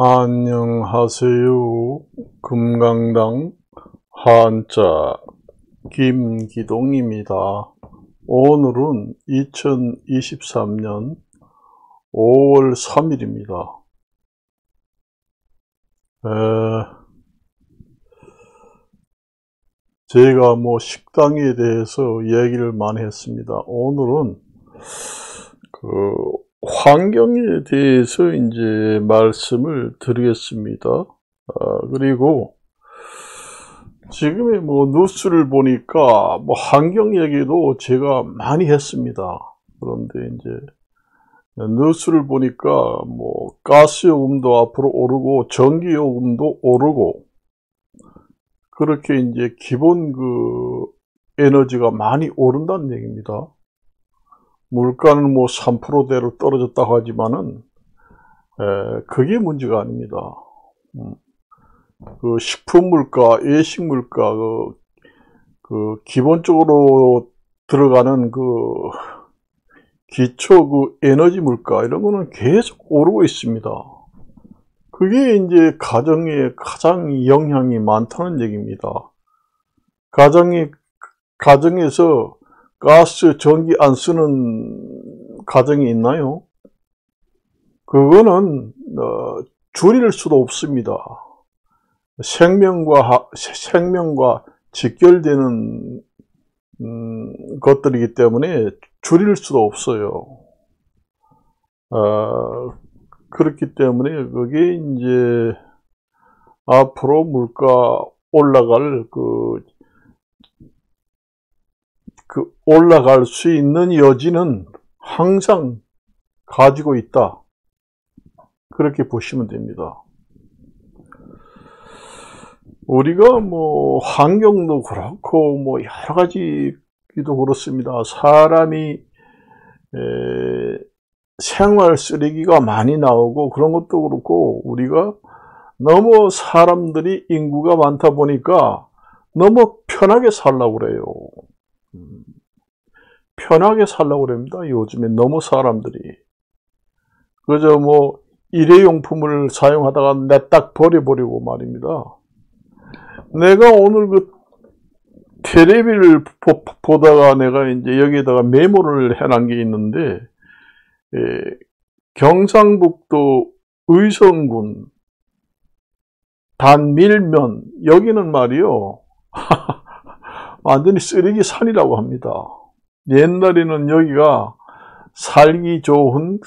안녕하세요. 금강당 한자 김기동입니다. 오늘은 2023년 5월 3일입니다. 제가 식당에 대해서 얘기를 많이 했습니다. 오늘은 환경에 대해서 이제 말씀을 드리겠습니다. 그리고 지금의 뉴스를 보니까 환경 얘기도 제가 많이 했습니다. 그런데 이제 뉴스를 보니까 가스 요금도 앞으로 오르고 전기 요금도 오르고 그렇게 이제 기본 에너지가 많이 오른다는 얘기입니다. 물가는 3%대로 떨어졌다고 하지만은 그게 문제가 아닙니다. 식품 물가, 외식 물가, 기본적으로 들어가는 기초 에너지 물가 이런 거는 계속 오르고 있습니다. 그게 이제 가정에 가장 영향이 많다는 얘기입니다. 가정에서 가스, 전기 안 쓰는 가정이 있나요? 그거는 줄일 수도 없습니다. 생명과 직결되는 것들이기 때문에 줄일 수도 없어요. 그렇기 때문에 그게 이제 앞으로 물가 올라갈 올라갈 수 있는 여지는 항상 가지고 있다. 그렇게 보시면 됩니다. 우리가 환경도 그렇고 여러 가지도 그렇습니다. 사람이 생활 쓰레기가 많이 나오고 그런 것도 그렇고 우리가 너무 사람들이 인구가 많다 보니까 너무 편하게 살려고 그래요. 편하게 살려고 그럽니다. 요즘에 너무 사람들이. 그저 일회용품을 사용하다가 냅딱 버려버리고 말입니다. 내가 오늘 텔레비를 보다가 내가 이제 여기에다가 메모를 해놓은 게 있는데, 경상북도 의성군 단밀면, 여기는 말이요. 완전히 쓰레기 산이라고 합니다. 옛날에는 여기가 살기 좋은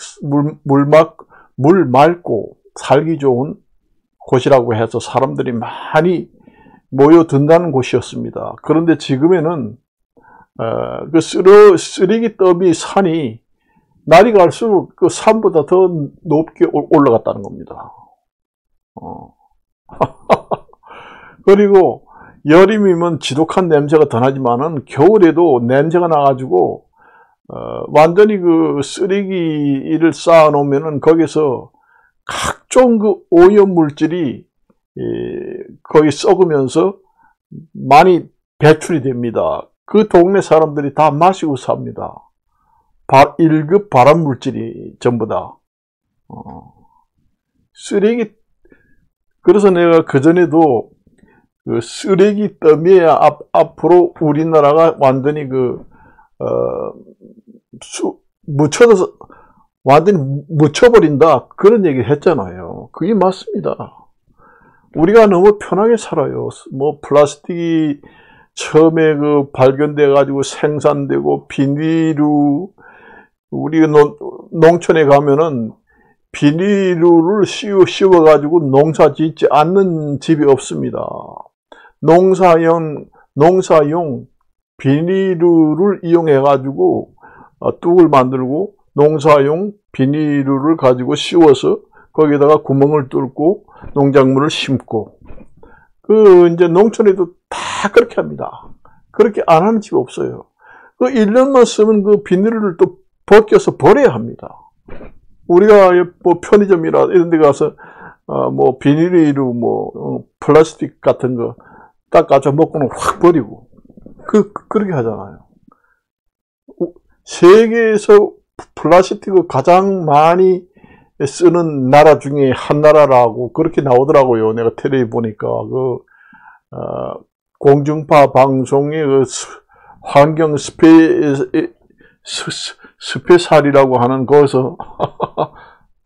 물 맑고 살기 좋은 곳이라고 해서 사람들이 많이 모여든다는 곳이었습니다. 그런데 지금에는 쓰레기 더미 산이 날이 갈수록 산보다 더 높게 올라갔다는 겁니다. 그리고 여름이면 지독한 냄새가 더 나지만은 겨울에도 냄새가 나가지고 완전히 쓰레기를 쌓아 놓으면은 거기서 각종 오염 물질이 거기 썩으면서 많이 배출이 됩니다. 그 동네 사람들이 다 마시고 삽니다. 1급 발암 물질이 전부 다. 쓰레기, 그래서 내가 그전에도 쓰레기 더미에 앞으로 우리나라가 완전히 묻혀서 완전히 묻혀버린다. 그런 얘기를 했잖아요. 그게 맞습니다. 우리가 너무 편하게 살아요. 플라스틱이 처음에 발견돼 가지고 생산되고 비닐로 우리가 농촌에 가면은 비닐을 씌워 가지고 농사 짓지 않는 집이 없습니다. 농사용 비닐을 이용해 가지고 뚝을 만들고 농사용 비닐을 가지고 씌워서 거기다가 구멍을 뚫고 농작물을 심고 이제 농촌에도 다 그렇게 합니다. 그렇게 안 하는 집이 없어요. 1년만 쓰면 비닐을 또 벗겨서 버려야 합니다. 우리가 편의점이나 이런 데 가서 비닐로 플라스틱 같은 거 닦아서 먹고는 확 버리고 그렇게 하잖아요. 세계에서 플라스틱을 가장 많이 쓰는 나라 중에 한 나라라고 그렇게 나오더라고요. 내가 텔레비 보니까 공중파 방송의 환경 스페셜이라고 하는 거기서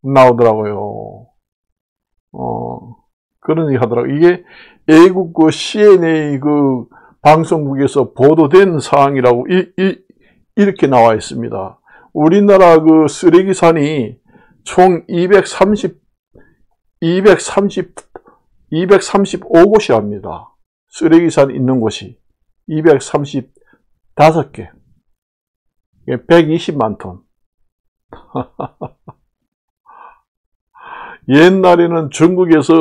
나오더라고요. 그런 얘기 하더라고요. 이게 외국 CNA 방송국에서 보도된 사항이라고 이렇게 나와 있습니다. 우리나라 쓰레기산이 총 235곳이 합니다. 쓰레기산 있는 곳이 235개. 120만 톤. 옛날에는 중국에서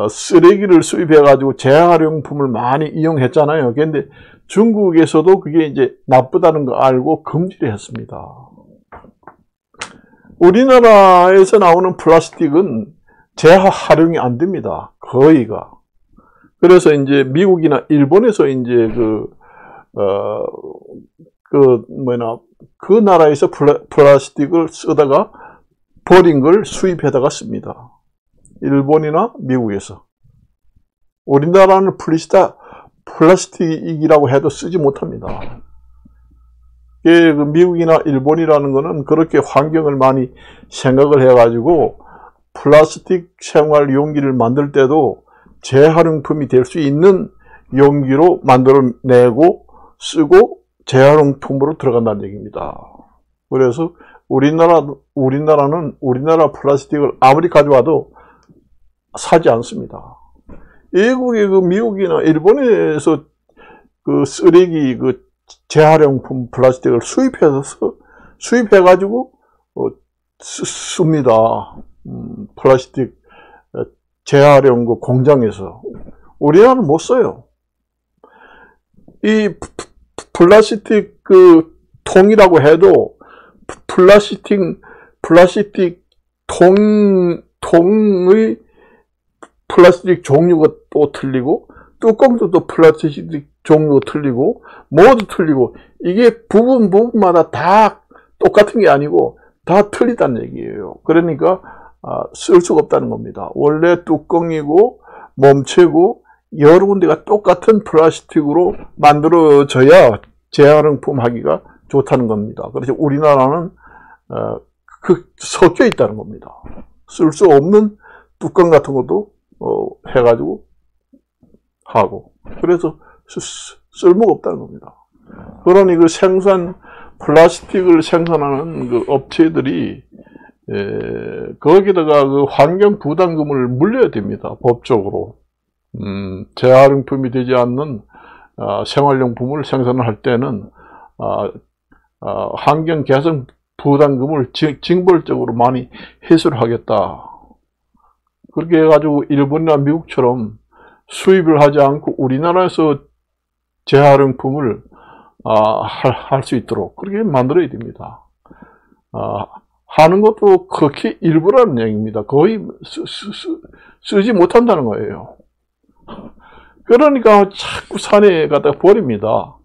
쓰레기를 수입해가지고 재활용품을 많이 이용했잖아요. 그런데 중국에서도 그게 이제 나쁘다는 거 알고 금지를 했습니다. 우리나라에서 나오는 플라스틱은 재활용이 안 됩니다. 거의가. 그래서 이제 미국이나 일본에서 이제 그 나라에서 플라스틱을 쓰다가 버린 걸 수입해다가 씁니다. 일본이나 미국에서. 우리나라는 플라스틱이라고 해도 쓰지 못합니다. 미국이나 일본이라는 거는 그렇게 환경을 많이 생각을 해가지고 플라스틱 생활 용기를 만들 때도 재활용품이 될 수 있는 용기로 만들어내고 쓰고 재활용품으로 들어간다는 얘기입니다. 그래서 우리나라는 우리나라 플라스틱을 아무리 가져와도 사지 않습니다. 외국의 미국이나 일본에서 쓰레기 재활용품 플라스틱을 수입해가지고 씁니다. 플라스틱 재활용 공장에서. 우리나라는 못 써요. 이 플라스틱 통이라고 해도 플라스틱 통의 플라스틱 종류가 또 틀리고 뚜껑도 또 플라스틱 종류가 틀리고 모두 틀리고 이게 부분마다 다 똑같은 게 아니고 다 틀리다는 얘기예요. 그러니까 쓸 수가 없다는 겁니다. 원래 뚜껑이고 몸체고 여러 군데가 똑같은 플라스틱으로 만들어져야 재활용품 하기가 좋다는 겁니다. 그래서 우리나라는 섞여 있다는 겁니다. 쓸 수 없는 뚜껑 같은 것도 해가지고 하고 그래서 쓸모가 없다는 겁니다. 그러니 플라스틱을 생산하는 업체들이 거기다가 환경 부담금을 물려야 됩니다. 법적으로. 재활용품이 되지 않는 생활용품을 생산할 때는 환경 개선 부담금을 징벌적으로 많이 회수를 하겠다. 그렇게 해가지고 일본이나 미국처럼 수입을 하지 않고 우리나라에서 재활용품을 할 수 있도록 그렇게 만들어야 됩니다. 하는 것도 그렇게 일부라는 얘기입니다. 거의 쓰지 못한다는 거예요. 그러니까 자꾸 산에 갖다 버립니다.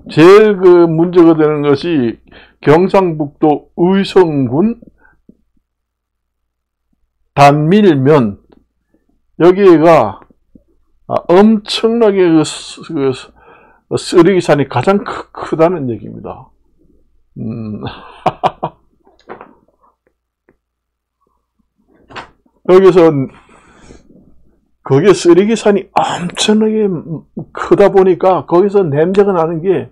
제일 문제가 되는 것이 경상북도 의성군 단밀면 여기가 엄청나게 쓰레기산이 가장 크다는 얘기입니다. 여기서 거기에 쓰레기산이 엄청나게 크다 보니까 거기서 냄새가 나는 게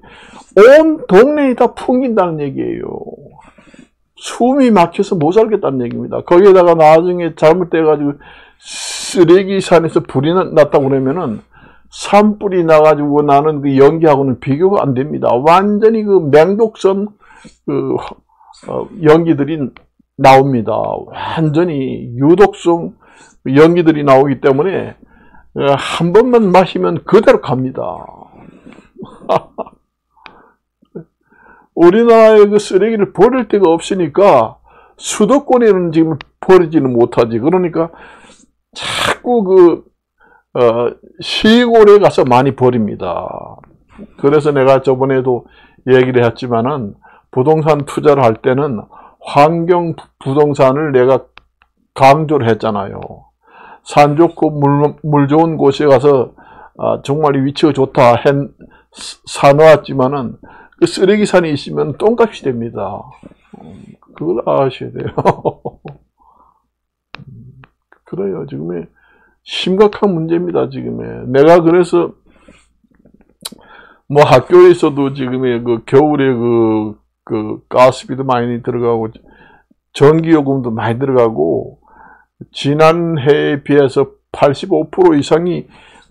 온 동네에 다 풍긴다는 얘기예요. 숨이 막혀서 못 살겠다는 얘기입니다. 거기에다가 나중에 잘못돼가지고 쓰레기산에서 불이 났다고 그러면은 산불이 나가지고 나는 그 연기하고는 비교가 안 됩니다. 완전히 맹독성 연기들이 나옵니다. 완전히 유독성 연기들이 나오기 때문에 한 번만 마시면 그대로 갑니다. 우리나라의 쓰레기를 버릴 데가 없으니까 수도권에는 지금 버리지는 못하지. 그러니까 자꾸 시골에 가서 많이 버립니다. 그래서 내가 저번에도 얘기를 했지만은 부동산 투자를 할 때는 환경 부동산을 내가 강조를 했잖아요. 산 좋고 물 좋은 곳에 가서 정말 위치가 좋다 사놓았지만은 그 쓰레기산이 있으면 똥값이 됩니다. 그걸 아셔야 돼요. 그래요. 지금의 심각한 문제입니다. 지금의. 내가 그래서 뭐 학교에서도 지금의 그 겨울에 그 가스비도 많이 들어가고 전기요금도 많이 들어가고 지난해에 비해서 85% 이상이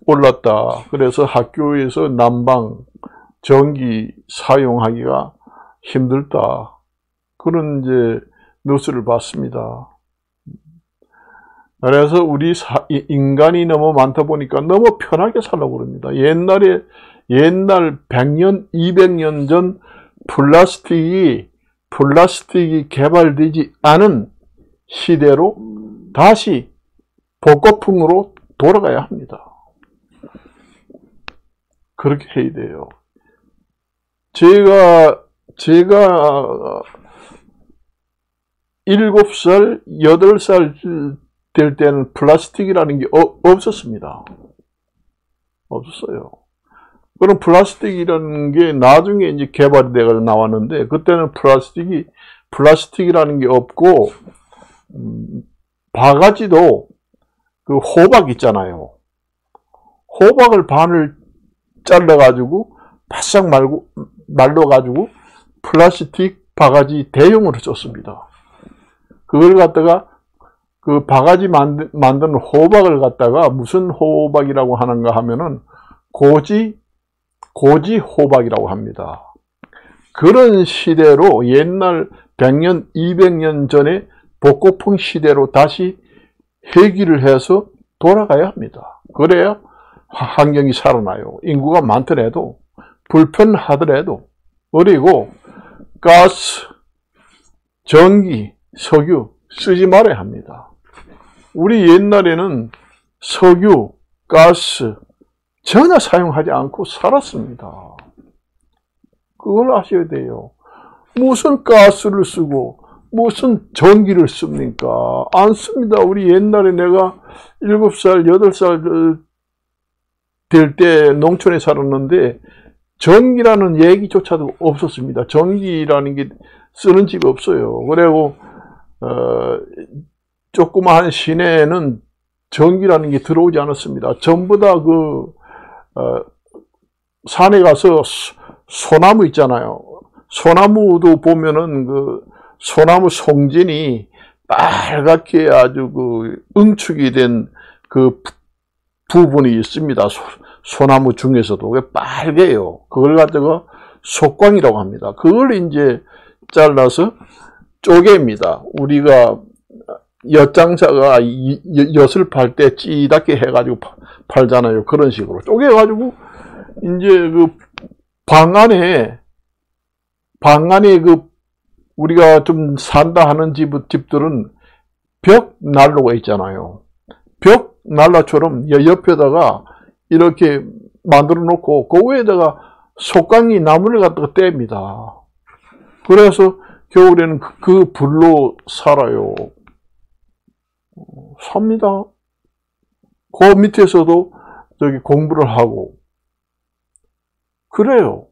올랐다. 그래서 학교에서 난방, 전기 사용하기가 힘들다. 그런 이제 뉴스를 봤습니다. 그래서 우리 인간이 너무 많다 보니까 너무 편하게 살라고 그럽니다. 옛날 100년, 200년 전 플라스틱이 개발되지 않은 시대로 다시 복고풍으로 돌아가야 합니다. 그렇게 해야 돼요. 제가 7살, 8살 될 때는 플라스틱이라는 게 없었습니다. 없었어요. 그럼 플라스틱이라는 게 나중에 이제 개발이 돼서 나왔는데, 그때는 플라스틱이라는 게 없고, 바가지도 그 호박 있잖아요. 호박을 반을 잘라가지고, 바싹 말려가지고, 플라스틱 바가지 대용으로 썼습니다. 그걸 갖다가, 그 바가지 만드는 호박을 갖다가 무슨 호박이라고 하는가 하면은, 고지 호박이라고 합니다. 그런 시대로 옛날 100년, 200년 전에 복고풍 시대로 다시 회귀를 해서 돌아가야 합니다. 그래야 환경이 살아나요. 인구가 많더라도, 불편하더라도. 그리고 가스, 전기, 석유 쓰지 말아야 합니다. 우리 옛날에는 석유, 가스 전혀 사용하지 않고 살았습니다. 그걸 아셔야 돼요. 무슨 가스를 쓰고 무슨 전기를 씁니까? 안 씁니다. 우리 옛날에 내가 7살, 8살 될 때 농촌에 살았는데 전기라는 얘기조차도 없었습니다. 전기라는 게 쓰는 집이 없어요. 그리고 조그마한 시내에는 전기라는 게 들어오지 않았습니다. 전부 다 산에 가서 소나무 있잖아요. 소나무도 보면은 소나무 송진이 빨갛게 아주 응축이 된 부분이 있습니다. 소나무 중에서도 빨개요. 그걸 갖다가 속광이라고 합니다. 그걸 이제 잘라서 쪼개입니다. 우리가 엿장사가 엿을 팔 때 찌답게 해가지고 팔잖아요. 그런 식으로 쪼개가지고 이제 방 안에 우리가 좀 산다 하는 집들은 벽 난로가 있잖아요. 벽 난로처럼 옆에다가 이렇게 만들어 놓고 그 위에다가 속광이 나무를 갖다가 뗍니다. 그래서 겨울에는 그 불로 살아요. 삽니다. 그 밑에서도 저기 공부를 하고 그래요.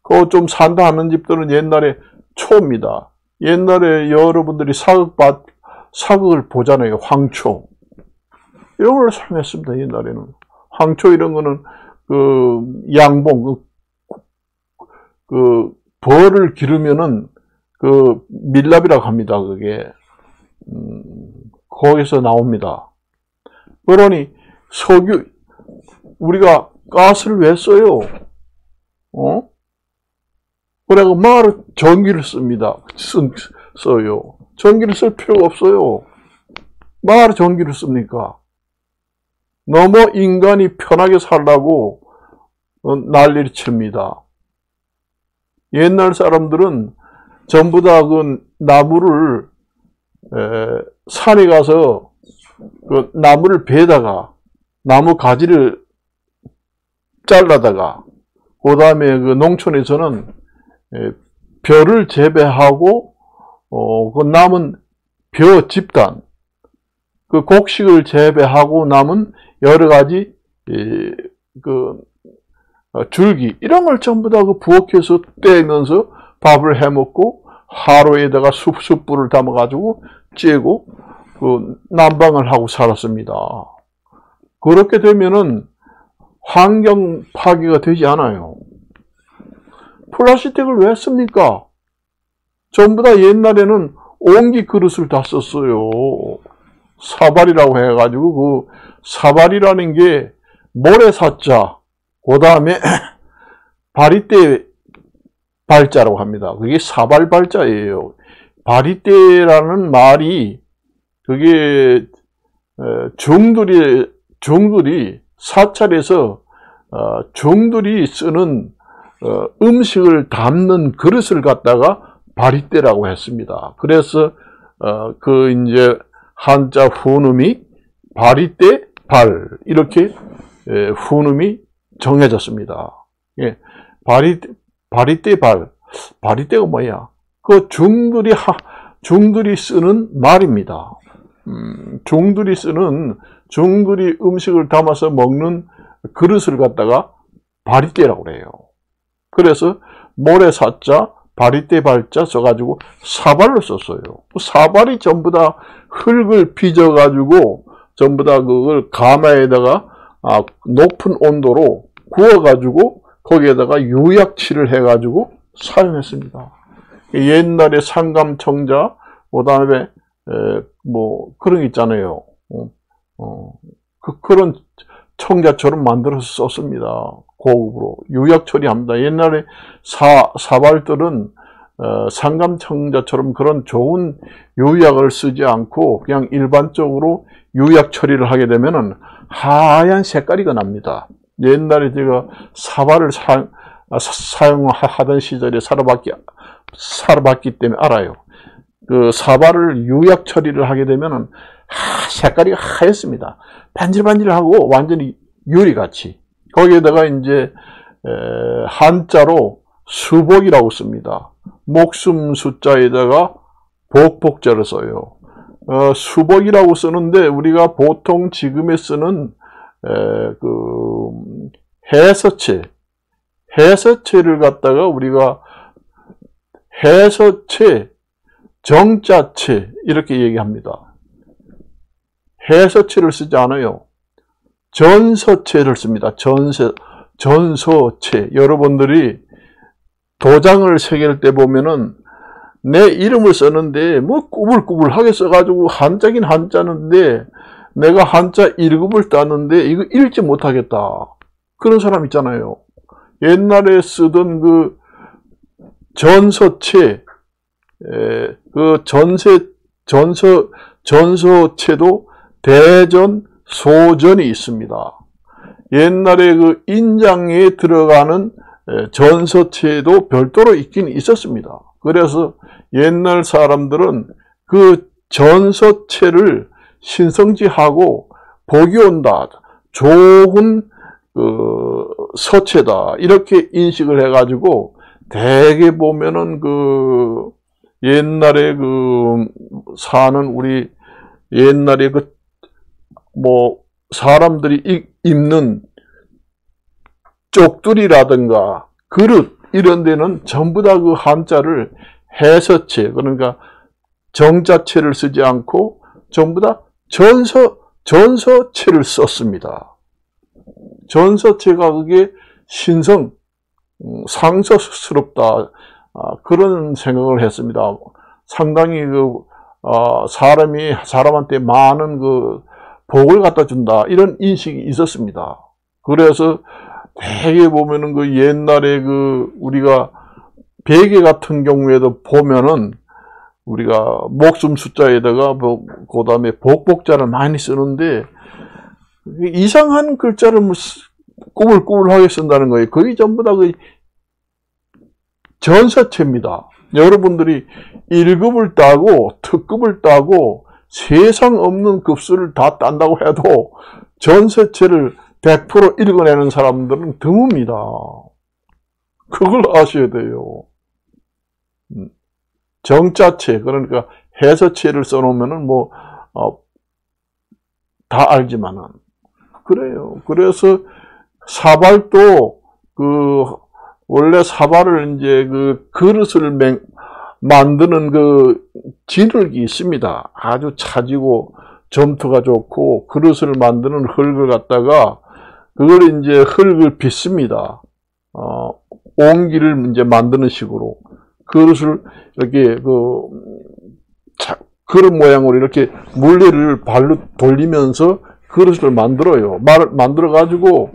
그 좀 산다 하는 집들은 옛날에 초입니다. 옛날에 여러분들이 사극을 보잖아요. 황초 이런 걸 사용했습니다. 옛날에는 황초 이런 거는 양봉 벌을 기르면은 밀랍이라고 합니다. 그게 거기서 나옵니다. 그러니 석유 우리가 가스를 왜 써요? 그래서 말을 전기를 씁니다. 써요. 전기를 쓸 필요가 없어요. 말을 전기를 씁니까? 너무 인간이 편하게 살라고 난리를 칩니다. 옛날 사람들은 전부 다 나무를 산에 가서 나무를 베다가 나무 가지를 잘라다가 그 다음에 농촌에서는 벼를 재배하고 그 남은 벼 집단, 그 곡식을 재배하고 남은 여러 가지 줄기 이런 걸 전부 다 그 부엌에서 떼면서 밥을 해 먹고 하루에다가 숯불을 담아 가지고 쬐고 그 난방을 하고 살았습니다. 그렇게 되면은 환경 파괴가 되지 않아요. 플라스틱을 왜 씁니까? 전부 다 옛날에는 옹기 그릇을 다 썼어요. 사발이라고 해가지고 그 사발이라는 게 모래사자, 그 다음에 바리떼 발자라고 합니다. 그게 사발 발자예요. 바리떼라는 말이 그게 중들이 사찰에서 중들이 쓰는 음식을 담는 그릇을 갖다가 바리떼라고 했습니다. 그래서 이제 한자 훈음이 바리떼 발 이렇게 훈음이 정해졌습니다. 예, 바리떼 발, 바리떼가 뭐야? 그 중들이 쓰는 말입니다. 중들이 음식을 담아서 먹는 그릇을 갖다가 바리떼라고 그래요. 그래서 모래사자, 바리떼 발자 써가지고 사발로 썼어요. 사발이 전부 다 흙을 빚어가지고 전부 다 그걸 가마에다가 높은 온도로 구워가지고 거기에다가 유약칠을 해가지고 사용했습니다. 옛날에 상감청자, 그 다음에 그런 게 있잖아요. 그런 청자처럼 만들어서 썼습니다. 고급으로 유약 처리합니다. 옛날에 사발들은 상감청자처럼 그런 좋은 유약을 쓰지 않고 그냥 일반적으로 유약 처리를 하게 되면은 하얀 색깔이 납니다. 옛날에 제가 사발을 사용하던 시절에 살아봤기 때문에 알아요. 그 사발을 유약 처리를 하게 되면은 색깔이 하얗습니다. 반질반질하고 완전히 유리같이. 거기에다가 이제 한자로 수복이라고 씁니다. 목숨 숫자에다가 복복자를 써요. 수복이라고 쓰는데 우리가 보통 지금에 쓰는 해서체를 갖다가 우리가 해서체, 정자체 이렇게 얘기합니다. 해서체를 쓰지 않아요. 전서체를 씁니다. 전서체. 여러분들이 도장을 새길 때 보면은 내 이름을 썼는데 뭐 꾸불꾸불하게 써가지고 한자긴 한자인데 내가 한자 1급을 땄는데 이거 읽지 못하겠다. 그런 사람 있잖아요. 옛날에 쓰던 그 전서체, 그 전서체도 대전, 소전이 있습니다. 옛날에 그 인장에 들어가는 전서체도 별도로 있긴 있었습니다. 그래서 옛날 사람들은 그 전서체를 신성지하고 복이 온다, 좋은 그 서체다 이렇게 인식을 해가지고 대개 보면은 그 옛날에 그 사는 우리 옛날에 그 사람들이 입는 쪽두리라든가 그릇 이런 데는 전부 다 그 한자를 해서체 그러니까 정자체를 쓰지 않고 전부 다 전서체를 썼습니다. 전서체가 그게 상서스럽다 그런 생각을 했습니다. 상당히 사람한테 많은 복을 갖다 준다 이런 인식이 있었습니다. 그래서 되게 보면은 옛날에 우리가 베개 같은 경우에도 보면은 우리가 목숨 숫자에다가 그 다음에 복복자를 많이 쓰는데 이상한 글자를 꾸불꾸불하게 쓴다는 거예요. 그게 전부 다 전서체입니다. 여러분들이 1급을 따고 특급을 따고 세상 없는 급수를 다 딴다고 해도 전서체를 100% 읽어내는 사람들은 드뭅니다. 그걸 아셔야 돼요. 정자체, 그러니까 해서체를 써놓으면은 뭐, 다 알지만은. 그래요. 그래서 사발도 원래 사발을 이제 그릇을 만드는 진흙이 있습니다. 아주 차지고 점토가 좋고 그릇을 만드는 흙을 갖다가 그걸 이제 흙을 빚습니다. 옹기를 이제 만드는 식으로 그릇을 이렇게 그릇 모양으로 이렇게 물레를 발로 돌리면서 그릇을 만들어요. 만들어 가지고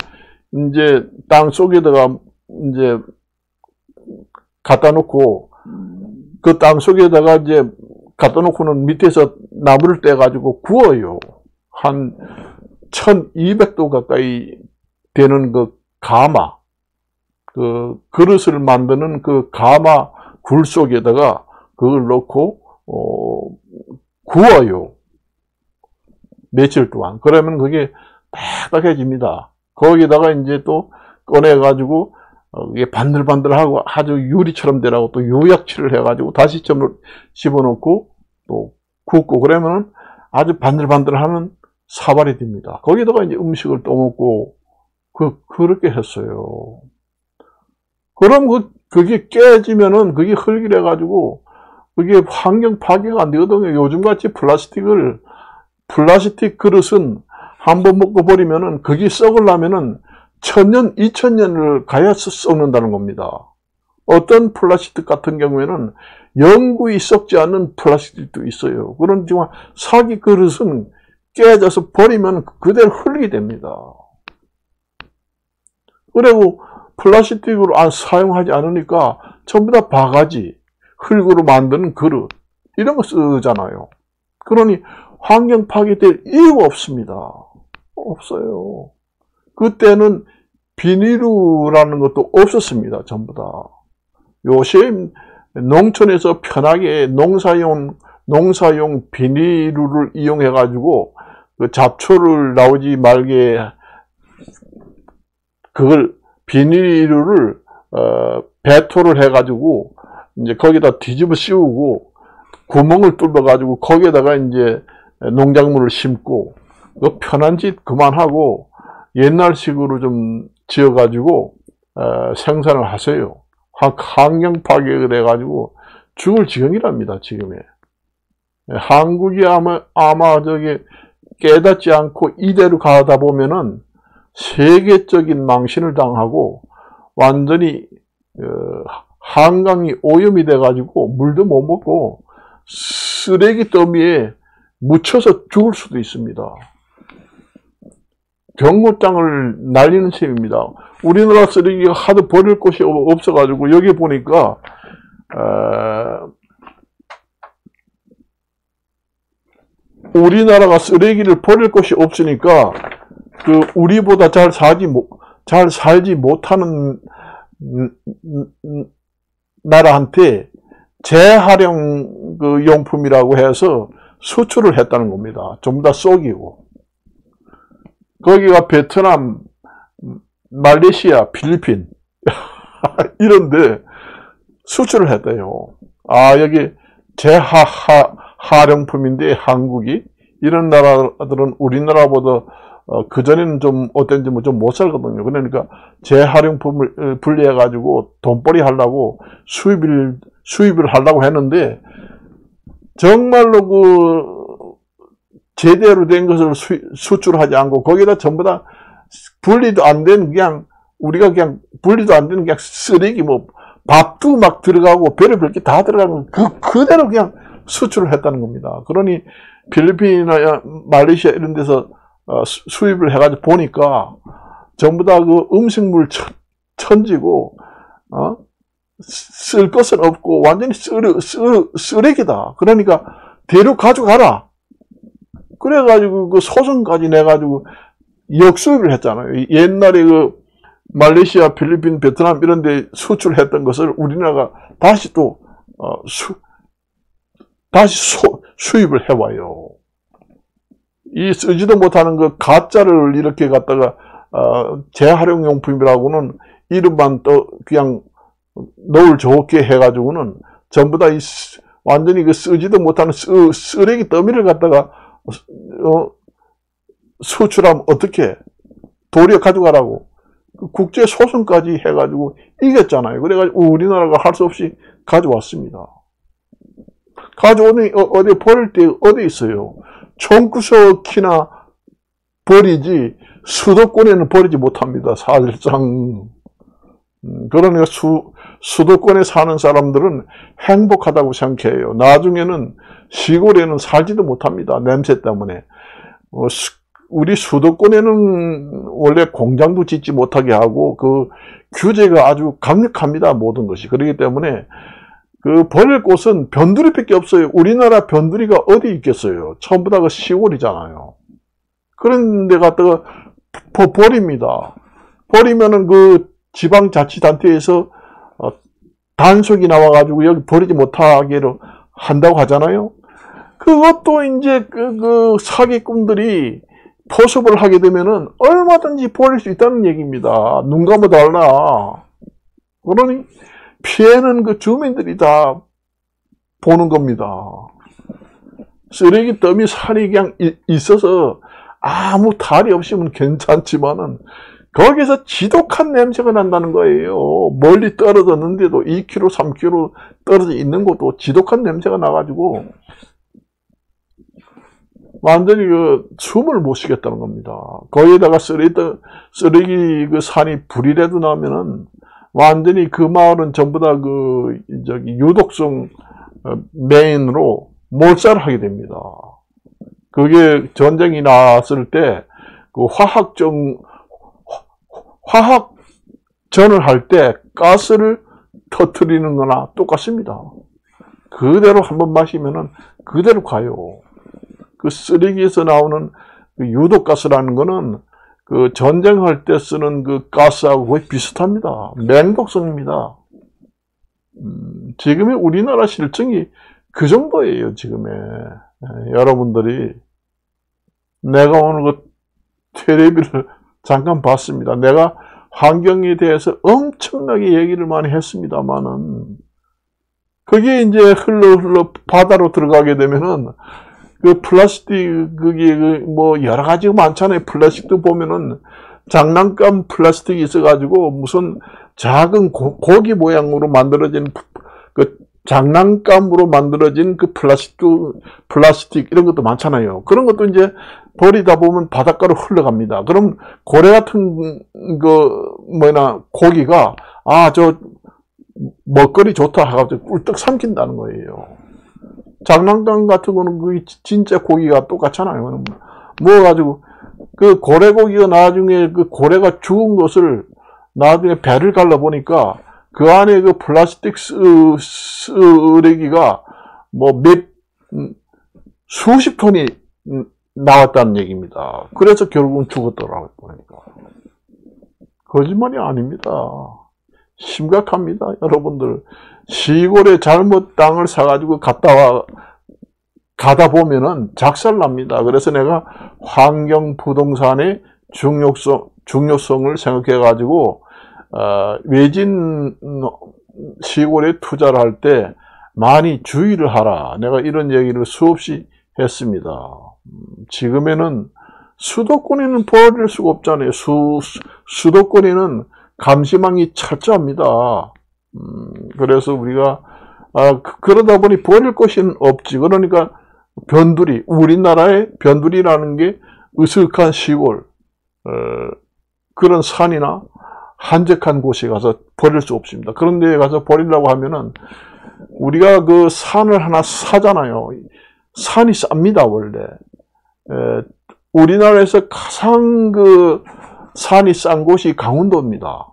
이제 땅 속에다가 이제 갖다 놓고 그 땅 속에다가 이제 갖다 놓고는 밑에서 나무를 떼 가지고 구워요. 한 1200도 가까이 되는 가마, 그릇을 만드는 가마 굴 속에다가 그걸 넣고 구워요. 며칠 동안. 그러면 그게 딱딱해집니다. 거기다가 이제 또 꺼내가지고, 이게 반들반들하고 아주 유리처럼 되라고 또 유약칠을 해가지고 다시 점을 집어넣고 또 굽고 그러면 아주 반들반들하는 사발이 됩니다. 거기다가 이제 음식을 또 먹고, 그렇게 했어요. 그럼 그게 깨지면은 그게 흙이래가지고 그게 환경 파괴가 안 되거든요. 요즘같이 플라스틱 그릇은 한번 먹고 버리면은 그게 썩으려면은 1000년, 2000년을 가야 썩는다는 겁니다. 어떤 플라스틱 같은 경우에는 영구히 썩지 않는 플라스틱도 있어요. 그렇지만 사기 그릇은 깨져서 버리면 그대로 흙이 됩니다. 그리고 플라스틱으로 사용하지 않으니까 전부 다 바가지, 흙으로 만드는 그릇 이런 거 쓰잖아요. 그러니 환경 파괴될 이유가 없습니다. 없어요. 그때는 비닐루라는 것도 없었습니다. 전부 다. 요새 농촌에서 편하게 농사용 비닐루를 이용해 가지고 잡초를 나오지 말게 그걸 비닐루를 배토를 해 가지고 이제 거기다 뒤집어 씌우고 구멍을 뚫어 가지고 거기에다가 이제 농작물을 심고 편한 짓 그만하고 옛날식으로 좀 지어 가지고 생산을 하세요. 환경 파괴가 돼 가지고 죽을 지경이랍니다. 지금에 한국이 아마 저기 깨닫지 않고 이대로 가다 보면은 세계적인 망신을 당하고 완전히 한강이 오염이 돼 가지고 물도 못 먹고 쓰레기 더미에 묻혀서 죽을 수도 있습니다. 경고장을 날리는 셈입니다. 우리나라 쓰레기가 하도 버릴 곳이 없어 가지고 여기 보니까 우리나라가 쓰레기를 버릴 곳이 없으니까 우리보다 잘 살지 못하는 나라한테 재활용 용품이라고 해서 수출을 했다는 겁니다. 전부 다 쏘기고. 거기가 베트남, 말레이시아, 필리핀 이런데 수출을 했대요. 여기 재활용품인데 한국이 이런 나라들은 우리나라보다 그전에는 좀 어땠는지 좀 못 살거든요. 그러니까 재활용품을 분리해 가지고 돈벌이 하려고 수입을 하려고 했는데 정말로 제대로 된 것을 수출하지 않고 거기다 전부 다 분리도 안 된 우리가 분리도 안 되는 쓰레기 밥도 막 들어가고 별의별 게 다 들어가는 그대로 수출을 했다는 겁니다. 그러니 필리핀이나 말레이시아 이런 데서 수입을 해가지고 보니까 전부 다 음식물 천지고 쓸 것은 없고 완전히 쓰레기다. 그러니까 대륙 가져가라. 그래가지고 소송까지 내가지고 역수입을 했잖아요. 옛날에 말레이시아, 필리핀, 베트남 이런 데 수출했던 것을 우리나라가 다시 또 수입을 해와요. 이 쓰지도 못하는 가짜를 이렇게 갖다가 재활용용품이라고는 이름만 또 그냥 노을 좋게 해가지고는 전부 다 완전히 그 쓰지도 못하는 쓰레기 더미를 갖다가 수출하면 어떻게 도리어 가져가라고 국제 소송까지 해가지고 이겼잖아요. 그래가지고 우리나라가 할 수 없이 가져왔습니다. 가져오니 어디 버릴 때 어디 있어요? 총구석이나 버리지 수도권에는 버리지 못합니다. 사실상. 그러니까 수도권에 사는 사람들은 행복하다고 생각해요. 나중에는 시골에는 살지도 못합니다. 냄새 때문에. 우리 수도권에는 원래 공장도 짓지 못하게 하고 그 규제가 아주 강력합니다. 모든 것이. 그렇기 때문에 그 버릴 곳은 변두리밖에 없어요. 우리나라 변두리가 어디 있겠어요? 전부 다 그 시골이잖아요. 그런 데 갖다가 버립니다. 버리면은 그 지방자치단체에서 단속이 나와가지고 여기 버리지 못하게 한다고 하잖아요. 그것도 이제 그 사기꾼들이 포섭을 하게 되면은 얼마든지 버릴 수 있다는 얘기입니다. 눈 감아 달라. 그러니 피해는 그 주민들이 다 보는 겁니다. 쓰레기 더미 살이 그냥 있어서 아무 탈이 없으면 괜찮지만은 거기서 지독한 냄새가 난다는 거예요. 멀리 떨어졌는데도 2km, 3km 떨어져 있는 것도 지독한 냄새가 나가지고 완전히 그 숨을 못 쉬겠다는 겁니다. 거기에다가 쓰레기 그 산이 불이라도 나면은 완전히 그 마을은 전부 다 그 유독성 메인으로 몰살을 하게 됩니다. 그게 전쟁이 났을 때 그 화학전을 할 때 가스를 터뜨리는 거나 똑같습니다. 그대로 한번 마시면은 그대로 가요. 그 쓰레기에서 나오는 그 유독가스라는 거는 그 전쟁할 때 쓰는 그 가스하고 거의 비슷합니다. 맹독성입니다. 지금의 우리나라 실정이 그 정도예요, 지금의. 여러분들이. 내가 오늘 그 텔레비를 잠깐 봤습니다. 내가 환경에 대해서 엄청나게 얘기를 많이 했습니다만은, 그게 이제 흘러 바다로 들어가게 되면은, 그 플라스틱, 그게 뭐 여러 가지가 많잖아요. 플라스틱도 보면은 장난감 플라스틱이 있어가지고 무슨 작은 고기 모양으로 만들어진 그 장난감으로 만들어진 그 플라스틱 이런 것도 많잖아요. 그런 것도 이제 버리다 보면 바닷가로 흘러갑니다. 그럼 고래 같은 고기가 저 먹거리 좋다 해가지고 꿀떡 삼킨다는 거예요. 장난감 같은 거는 그 진짜 고기가 똑같잖아요. 먹어가지고 그 고래고기가 나중에 그 고래가 죽은 것을 나중에 배를 갈라보니까 그 안에 그 플라스틱 쓰레기가 뭐 수십 톤이 나왔다는 얘기입니다. 그래서 결국은 죽었더라고요. 보니까. 거짓말이 아닙니다. 심각합니다. 여러분들. 시골에 잘못 땅을 사가지고 가다 보면은 작살납니다. 그래서 내가 환경 부동산의 중요성을 생각해가지고, 외진 시골에 투자를 할 때 많이 주의를 하라. 내가 이런 얘기를 수없이 했습니다. 지금에는 수도권에는 버릴 수가 없잖아요. 수도권에는 감시망이 철저합니다. 그래서 우리가 그러다 보니 버릴 것이 없지. 그러니까 변두리, 우리나라의 변두리라는 게 으슥한 시골, 그런 산이나 한적한 곳에 가서 버릴 수 없습니다. 그런 데에 가서 버리려고 하면은 우리가 그 산을 하나 사잖아요. 산이 쌉니다, 원래. 우리나라에서 가장 그 산이 싼 곳이 강원도입니다.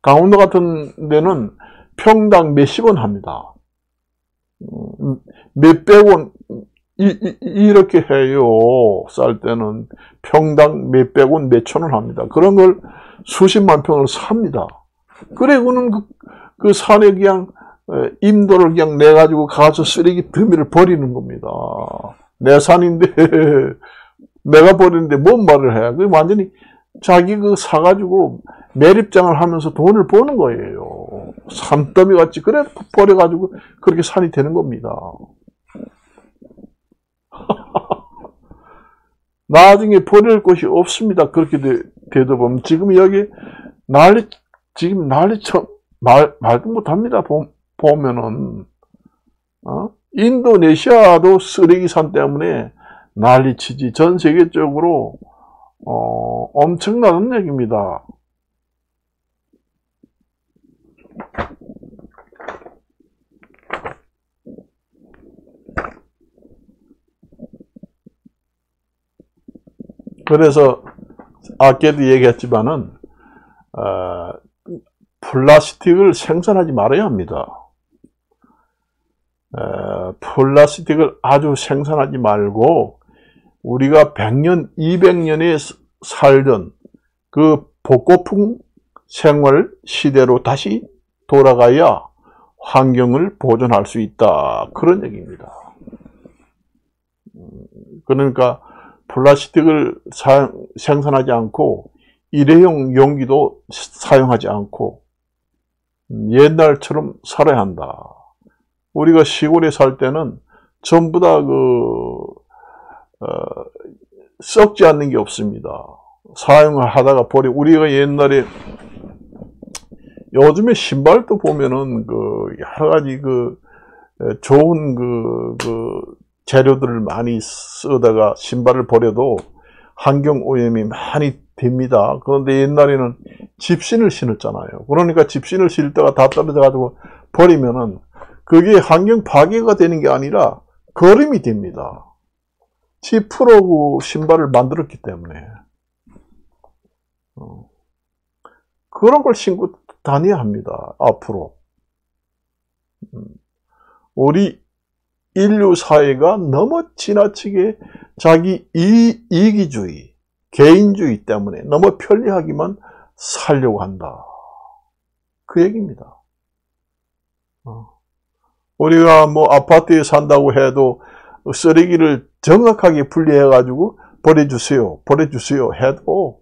강원도 같은 데는 평당 몇십 원 합니다. 몇백 원, 이렇게 해요. 쌀 때는 평당 몇백 원, 몇천 원 합니다. 그런 걸 수십만 평을 삽니다. 그리고는 그 산에 그냥 임도를 그냥 내가지고 가서 쓰레기 더미를 버리는 겁니다. 내 산인데, 내가 버리는데 뭔 말을 해. 그 완전히 자기 사가지고 매립장을 하면서 돈을 버는 거예요. 산더미 같이 그래 버려가지고 그렇게 산이 되는 겁니다. 나중에 버릴 곳이 없습니다. 그렇게 되다 보면 지금 여기 지금 난리처럼 말도 못합니다. 보면은 인도네시아도 쓰레기산 때문에 난리치지. 전 세계적으로 엄청난 얘기입니다. 그래서 아까도 얘기했지만은 플라스틱을 생산하지 말아야 합니다. 플라스틱을 아주 생산하지 말고 우리가 100년, 200년에 살던 그 복고풍 생활 시대로 다시 돌아가야 환경을 보존할 수 있다. 그런 얘기입니다. 그러니까 플라스틱을 생산하지 않고 일회용 용기도 사용하지 않고 옛날처럼 살아야 한다. 우리가 시골에 살 때는 전부 다 썩지 않는 게 없습니다. 사용을 하다가 버리고, 우리가 옛날에 요즘에 신발도 보면은 여러 가지 좋은 재료들을 많이 쓰다가 신발을 버려도 환경 오염이 많이 됩니다. 그런데 옛날에는 집신을 신었잖아요. 그러니까 집신을 신을 때가 다 떨어져 가지고 버리면은 그게 환경 파괴가 되는 게 아니라 거름이 됩니다. 지프로 신발을 만들었기 때문에 그런 걸 신고 다녀야 합니다. 앞으로 우리 인류 사회가 너무 지나치게 자기 이기주의, 개인주의 때문에 너무 편리하기만 살려고 한다. 그 얘기입니다. 우리가 뭐 아파트에 산다고 해도 쓰레기를 정확하게 분리해가지고 버려주세요 해도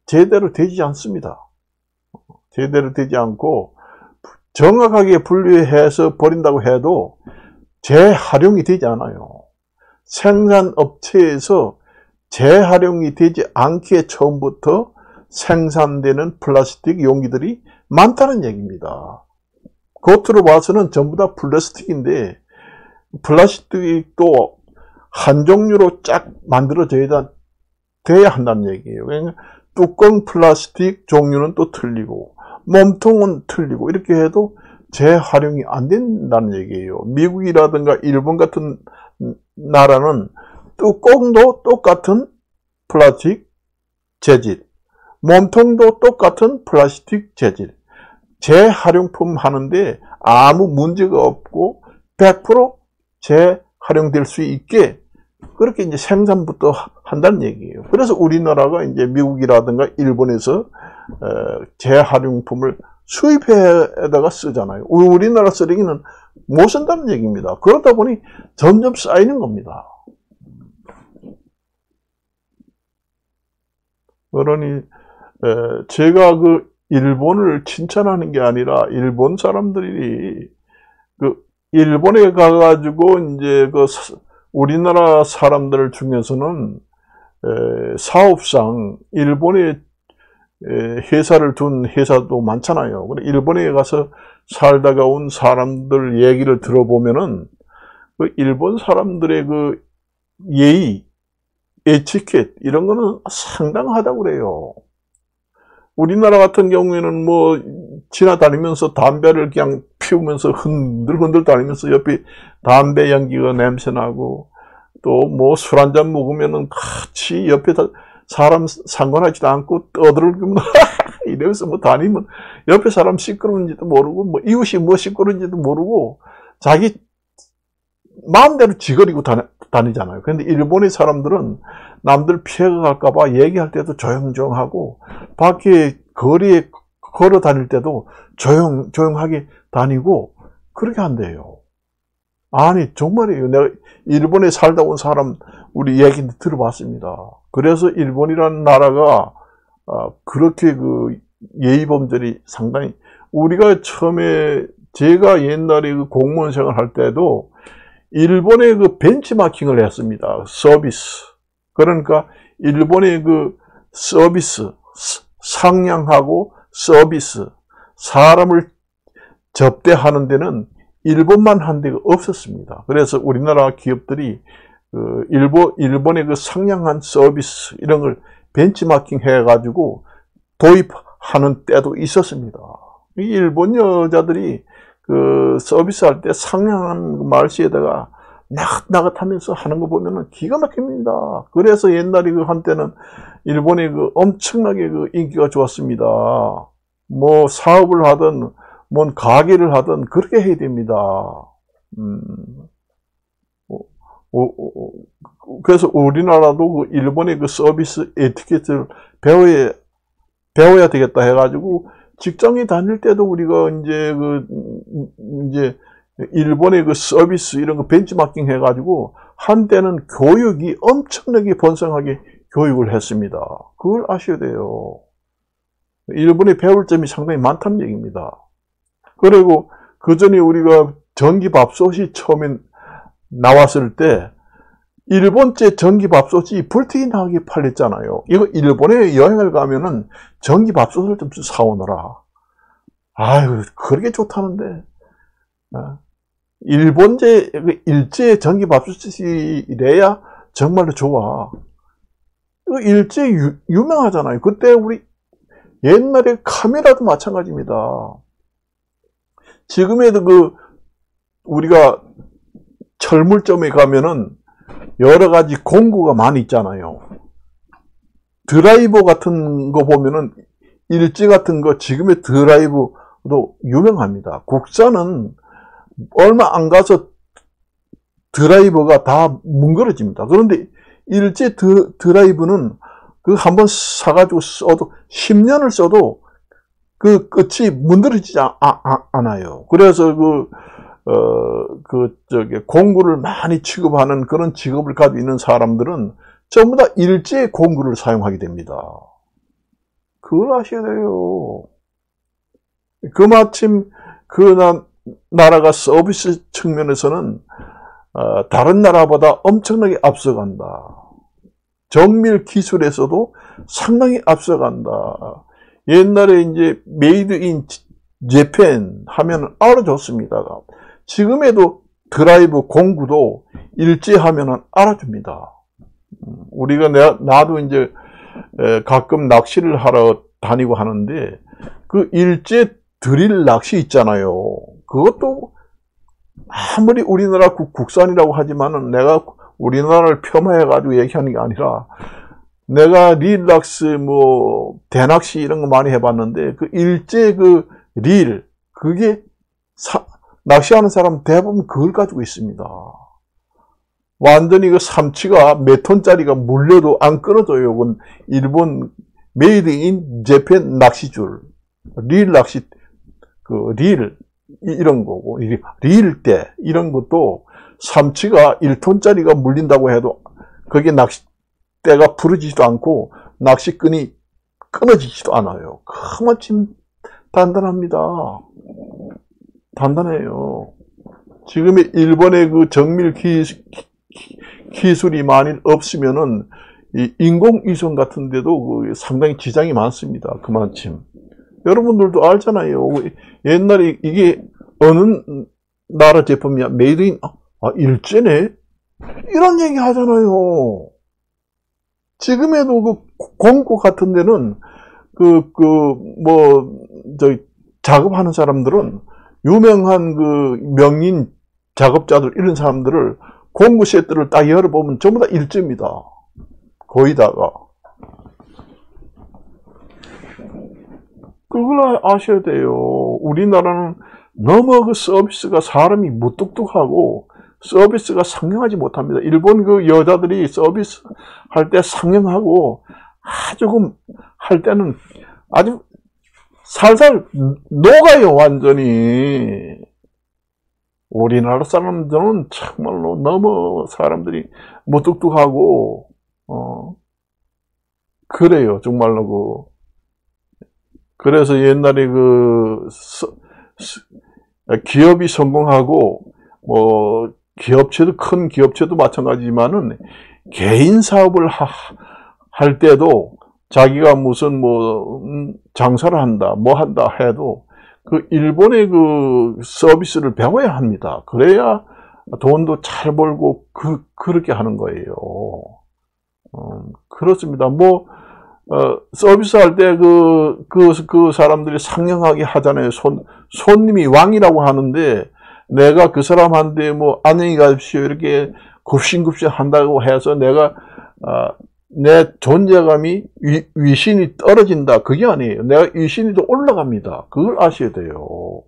제대로 되지 않습니다. 제대로 되지 않고 정확하게 분리해서 버린다고 해도 재활용이 되지 않아요. 생산업체에서 재활용이 되지 않게 처음부터 생산되는 플라스틱 용기들이 많다는 얘기입니다. 겉으로 봐서는 전부 다 플라스틱인데 플라스틱도 한 종류로 쫙 만들어져야 돼야 한다는 얘기예요. 그러니까 뚜껑 플라스틱 종류는 또 틀리고 몸통은 틀리고 이렇게 해도 재활용이 안 된다는 얘기예요. 미국이라든가 일본 같은 나라는 뚜껑도 똑같은 플라스틱 재질, 몸통도 똑같은 플라스틱 재질, 재활용품 하는데 아무 문제가 없고 100% 재활용될 수 있게 그렇게 이제 생산부터 한다는 얘기예요. 그래서 우리나라가 이제 미국이라든가 일본에서 재활용품을 수입해다가 쓰잖아요. 우리나라 쓰레기는 못 쓴다는 얘기입니다. 그러다 보니 점점 쌓이는 겁니다. 그러니 제가 일본을 칭찬하는 게 아니라 일본 사람들이 일본에 가가지고 이제 우리나라 사람들 중에서는 사업상 일본에 회사를 둔 회사도 많잖아요. 일본에 가서 살다가 온 사람들 얘기를 들어보면은 일본 사람들의 예의, 에티켓 이런 거는 상당하다고 그래요. 우리나라 같은 경우에는 뭐 지나다니면서 담배를 그냥 피우면서 흔들흔들 다니면서 옆에 담배 연기가 냄새나고 또 뭐 술 한잔 먹으면은 같이 옆에 사람 상관하지도 않고 떠들고 이러면서 뭐 다니면 옆에 사람 시끄러운지도 모르고 뭐 이웃이 뭐 시끄러운지도 모르고 자기 마음대로 지거리고 다니잖아요. 근데 일본의 사람들은 남들 피해가 갈까봐 얘기할 때도 조용조용하고 밖에 거리에 걸어 다닐 때도 조용하게 다니고 그렇게 한대요. 아니 정말이에요. 내가 일본에 살다 온 사람 우리 얘기 들어봤습니다. 그래서 일본이라는 나라가 그렇게 예의범절이 상당히 우리가 처음에, 제가 옛날에 그 공무원 생활할 때도 일본의 그 벤치마킹을 했습니다. 서비스. 그러니까 일본의 그 서비스, 상냥하고 서비스, 사람을 접대하는 데는 일본만 한 데가 없었습니다. 그래서 우리나라 기업들이 그 일본의 그 상냥한 서비스 이런 걸 벤치마킹 해가지고 도입하는 때도 있었습니다. 일본 여자들이 그 서비스할 때 상냥한 말씨에다가 나긋나긋하면서 하는 거 보면은 기가 막힙니다. 그래서 옛날에 그 한때는 일본의 그 엄청나게 그 인기가 좋았습니다. 뭐 사업을 하든 뭔 가게를 하든 그렇게 해야 됩니다. 그래서 우리나라도 그 일본의 그 서비스 에티켓을 배워야 되겠다 해가지고 직장에 다닐 때도 우리가 이제 일본의 그 서비스 이런 거 벤치마킹 해가지고 한때는 교육이 엄청나게 번성하게 교육을 했습니다. 그걸 아셔야 돼요. 일본에 배울 점이 상당히 많다는 얘기입니다. 그리고 그 전에 우리가 전기밥솥이 처음에 나왔을 때 일본제 전기밥솥이 불티나게 팔렸잖아요. 이거 일본에 여행을 가면은 전기밥솥을 좀 사오너라. 아유, 그렇게 좋다는데. 일본제, 일제 전기밥솥이 이래야 정말로 좋아. 이거 일제 유명하잖아요. 그때 우리 옛날에 카메라도 마찬가지입니다. 지금에도 우리가 철물점에 가면은 여러 가지 공구가 많이 있잖아요. 드라이버 같은 거 보면은 일제 같은 거 지금의 드라이버도 유명합니다. 국산은 얼마 안 가서 드라이버가 다 뭉그러집니다. 그런데 일제 드라이버는 그 한번 사가지고 써도 10년을 써도 그 끝이 문드러지지 않아요. 그래서 공구를 많이 취급하는 그런 직업을 가지고 있는 사람들은 전부 다 일제 공구를 사용하게 됩니다. 그걸 아셔야 돼요. 그마침 나라가 서비스 측면에서는 다른 나라보다 엄청나게 앞서간다. 정밀 기술에서도 상당히 앞서간다. 옛날에 이제 메이드 인 재팬 하면 알아줬습니다. 지금에도 드라이브 공구도 일제 하면은 알아줍니다. 우리가 나도 이제 가끔 낚시를 하러 다니고 하는데 그 일제 드릴 낚시 있잖아요. 그것도 아무리 우리나라 국산이라고 하지만은 내가 우리나라를 폄하해가지고 얘기하는 게 아니라 내가 릴락스 대낚시 이런 거 많이 해봤는데 그 일제 그게 낚시하는 사람 대부분 그걸 가지고 있습니다. 완전히 그 삼치가 몇 톤짜리가 물려도 안 끊어져요. 그건 일본 메이드 인 재팬 낚시줄. 릴 낚시, 이런 거고, 릴대, 이런 것도 삼치가 1톤짜리가 물린다고 해도 거기에 낚싯대가 부러지지도 않고 낚시끈이 끊어지지도 않아요. 그만큼 단단합니다. 단단해요. 지금의 일본의 그 정밀 기술이 만일 없으면은 이 인공위성 같은 데도 상당히 지장이 많습니다. 그만큼. 여러분들도 알잖아요. 옛날에 이게 어느 나라 제품이야? 메이드 인, 일제네? 이런 얘기 하잖아요. 지금에도 그 공구 같은 데는 작업하는 사람들은 유명한 명인 작업자들 이런 사람들을 공구 세트를 딱 열어보면 전부 다 일제입니다. 거의다가. 그걸 아셔야 돼요. 우리나라는 너무 그 서비스가 사람이 무뚝뚝하고 서비스가 상냥하지 못합니다. 일본 그 여자들이 서비스 할 때 상냥하고 아주 할 때는 아주 살살 녹아요, 완전히. 우리나라 사람들은 정말로 너무 사람들이 무뚝뚝하고, 그래요, 정말로 그래서 옛날에 기업이 성공하고, 뭐, 기업체도, 큰 기업체도 마찬가지지만은, 개인 사업을 할 때도 자기가 무슨 장사를 한다, 뭐 한다 해도 그 일본의 그 서비스를 배워야 합니다. 그래야 돈도 잘 벌고 그렇게 하는 거예요. 그렇습니다. 서비스 할 때 그 사람들이 상냥하게 하잖아요. 손님이 왕이라고 하는데 내가 그 사람한테 안녕히 가십시오 이렇게 굽신굽신 한다고 해서 내가 내 존재감이 위신이 떨어진다. 그게 아니에요. 내가 위신이 더 올라갑니다. 그걸 아셔야 돼요.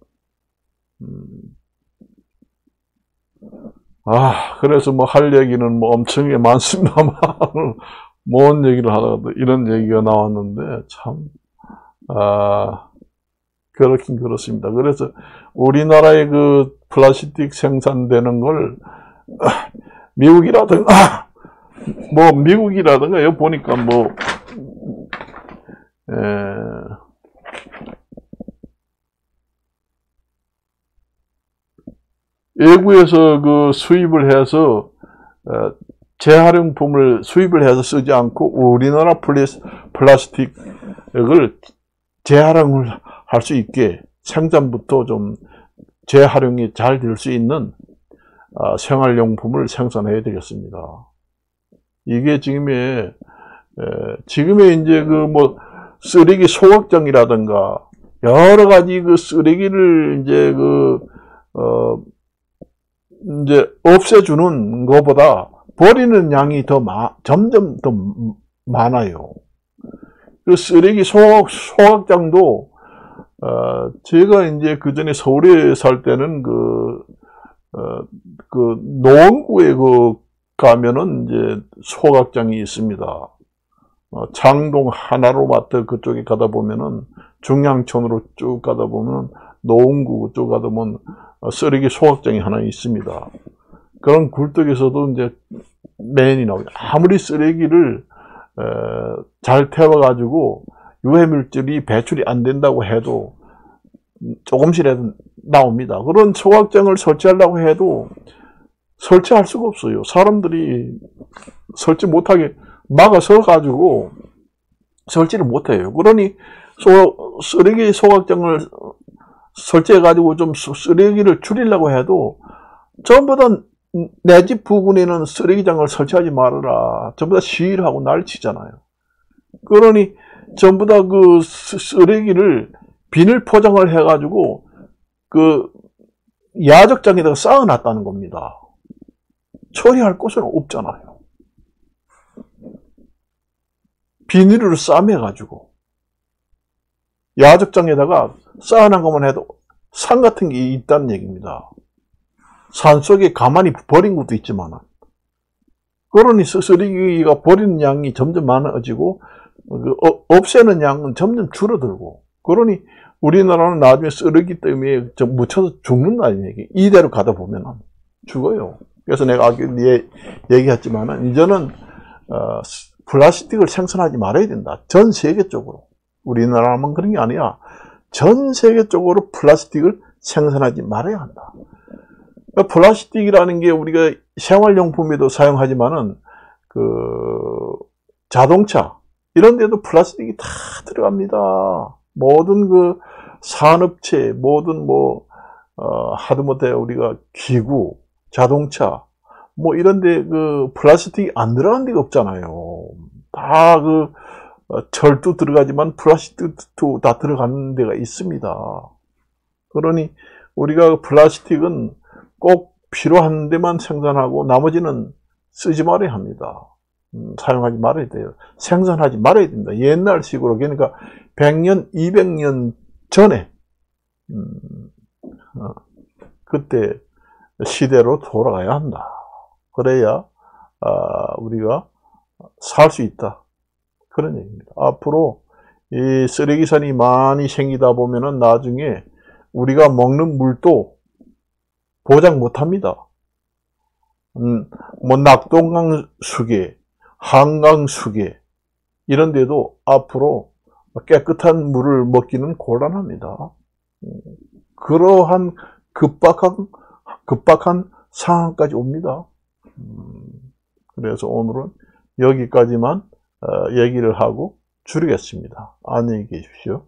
그래서 할 얘기는 엄청나게 많습니다만, 뭔 얘기를 하다가도 이런 얘기가 나왔는데, 참, 그렇긴 그렇습니다. 그래서 우리나라의 그 플라스틱 생산되는 걸, 미국이라든가, 여기 보니까 외국에서 그 수입을 해서, 재활용품을 수입을 해서 쓰지 않고 우리나라 플라스틱을 재활용을 할 수 있게 생산부터 좀 재활용이 잘 될 수 있는 생활용품을 생산해야 되겠습니다. 이게 지금의 이제 쓰레기 소각장이라든가 여러 가지 그 쓰레기를 이제 없애주는 것보다 버리는 양이 점점 더 많아요. 그 쓰레기 소각장도 제가 이제 그 전에 서울에 살 때는 노원구에 가면은 이제 소각장이 있습니다. 창동 하나로마트 그쪽에 가다 보면은 중량천으로 쭉 가다 보면 노원구 쪽 가다 보면 쓰레기 소각장이 하나 있습니다. 그런 굴뚝에서도 이제 맨이 나오죠. 아무리 쓰레기를 잘 태워가지고 유해물질이 배출이 안 된다고 해도 조금씩이라도 나옵니다. 그런 소각장을 설치하려고 해도 설치할 수가 없어요. 사람들이 설치 못하게 막아서 설치를 못해요. 그러니 쓰레기 소각장을 설치해가지고 좀 쓰레기를 줄이려고 해도 전부 다 내 집 부근에는 쓰레기장을 설치하지 말아라. 전부 다 시위를 하고 난리치잖아요. 그러니 전부 다 그 쓰레기를 비닐 포장을 해가지고 그 야적장에다가 쌓아놨다는 겁니다. 처리할 곳은 없잖아요. 비닐을 싸매가지고 야적장에다가 쌓아놓은 것만 해도 산 같은 게 있다는 얘기입니다. 산 속에 가만히 버린 것도 있지만, 그러니 쓰레기가 버리는 양이 점점 많아지고 없애는 양은 점점 줄어들고, 그러니 우리나라는 나중에 쓰레기 때문에 묻혀서 죽는다는 얘기. 이대로 가다 보면 죽어요. 그래서 내가 아까 얘기했지만 이제는 플라스틱을 생산하지 말아야 된다. 전 세계적으로. 우리나라만 그런 게 아니야. 전 세계적으로 플라스틱을 생산하지 말아야 한다. 그러니까 플라스틱이라는 게 우리가 생활용품에도 사용하지만은 자동차 이런 데도 플라스틱이 다 들어갑니다. 모든 산업체, 모든 하다못해 우리가 기구, 자동차 이런 데 플라스틱이 안 들어간 데가 없잖아요. 다 철도 들어가지만 플라스틱도 다 들어가는 데가 있습니다. 그러니 우리가 플라스틱은 꼭 필요한 데만 생산하고 나머지는 쓰지 말아야 합니다. 사용하지 말아야 돼요. 생산하지 말아야 된다. 옛날식으로, 그러니까 100년, 200년 전에 그때 시대로 돌아가야 한다. 그래야 우리가 살 수 있다. 그런 얘기입니다. 앞으로 이 쓰레기산이 많이 생기다 보면은 나중에 우리가 먹는 물도 보장 못합니다. 낙동강 수계, 한강 수계 이런 데도 앞으로 깨끗한 물을 먹기는 곤란합니다. 그러한 급박한 상황까지 옵니다. 그래서 오늘은 여기까지만 얘기를 하고 줄이겠습니다. 안녕히 계십시오.